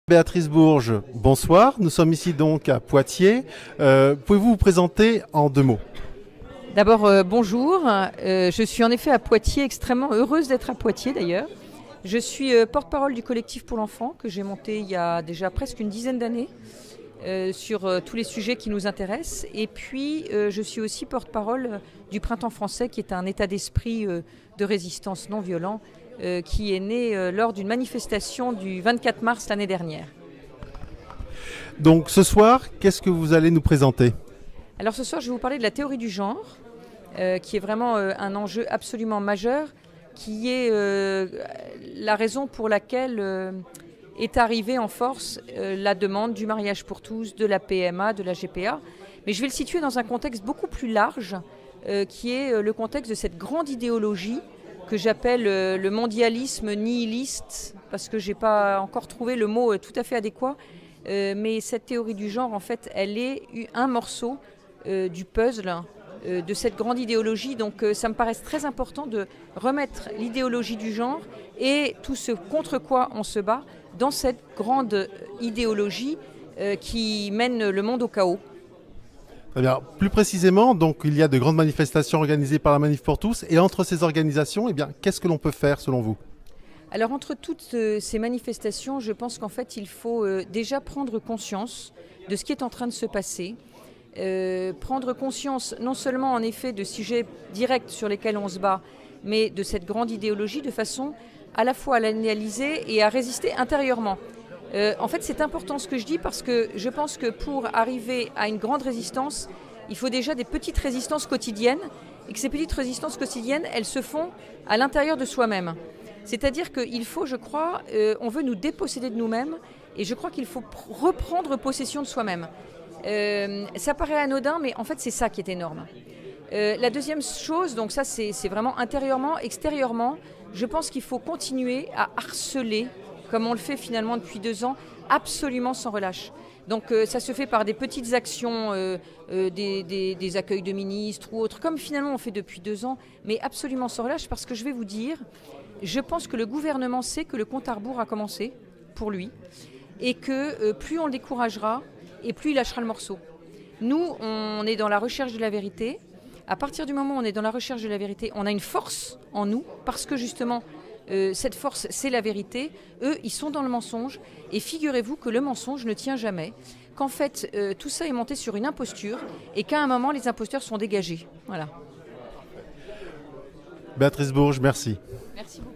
Béatrice Bourges, bonsoir. Nous sommes ici donc à Poitiers. Pouvez-vous vous présenter en 2 mots? D'abord, bonjour. Je suis en effet à Poitiers, extrêmement heureuse d'être à Poitiers d'ailleurs. Je suis porte-parole du collectif pour l'enfant que j'ai monté il y a déjà presque une dizaine d'années sur tous les sujets qui nous intéressent. Et puis, je suis aussi porte-parole du Printemps français qui est un état d'esprit de résistance non violent qui est né lors d'une manifestation du 24 mars l'année dernière. Donc ce soir, qu'est-ce que vous allez nous présenter? Alors ce soir, je vais vous parler de la théorie du genre, qui est vraiment un enjeu absolument majeur, qui est la raison pour laquelle est arrivée en force la demande du mariage pour tous, de la PMA, de la GPA. Mais je vais le situer dans un contexte beaucoup plus large, qui est le contexte de cette grande idéologie que j'appelle le mondialisme nihiliste, parce que je n'ai pas encore trouvé le mot tout à fait adéquat. Mais cette théorie du genre, en fait, elle est un morceau du puzzle de cette grande idéologie. Donc ça me paraît très important de remettre l'idéologie du genre et tout ce contre quoi on se bat dans cette grande idéologie qui mène le monde au chaos. Très bien. Plus précisément, donc il y a de grandes manifestations organisées par la Manif pour tous. Et entre ces organisations, qu'est-ce que l'on peut faire selon vous? Alors entre toutes ces manifestations, je pense qu'en fait il faut déjà prendre conscience de ce qui est en train de se passer. Prendre conscience non seulement en effet de sujets directs sur lesquels on se bat, mais de cette grande idéologie de façon à la fois à l'analyser et à résister intérieurement. En fait c'est important ce que je dis parce que je pense que pour arriver à une grande résistance, il faut déjà des petites résistances quotidiennes et que ces petites résistances quotidiennes, elles se font à l'intérieur de soi-même. C'est-à-dire qu'il faut, je crois, on veut nous déposséder de nous-mêmes et je crois qu'il faut reprendre possession de soi-même. Ça paraît anodin, mais en fait c'est ça qui est énorme. La deuxième chose, donc ça c'est vraiment intérieurement, extérieurement, je pense qu'il faut continuer à harceler, comme on le fait finalement depuis 2 ans, absolument sans relâche. Donc ça se fait par des petites actions, des accueils de ministres ou autres, comme finalement on fait depuis 2 ans, mais absolument sans relâche, parce que je vais vous dire, je pense que le gouvernement sait que le compte à rebours a commencé pour lui et que plus on le découragera et plus il lâchera le morceau. Nous, on est dans la recherche de la vérité. À partir du moment où on est dans la recherche de la vérité, on a une force en nous parce que justement, cette force, c'est la vérité. Eux, ils sont dans le mensonge. Et figurez-vous que le mensonge ne tient jamais. Qu'en fait, tout ça est monté sur une imposture et qu'à un moment, les imposteurs sont dégagés. Voilà. Béatrice Bourges, merci. Merci beaucoup.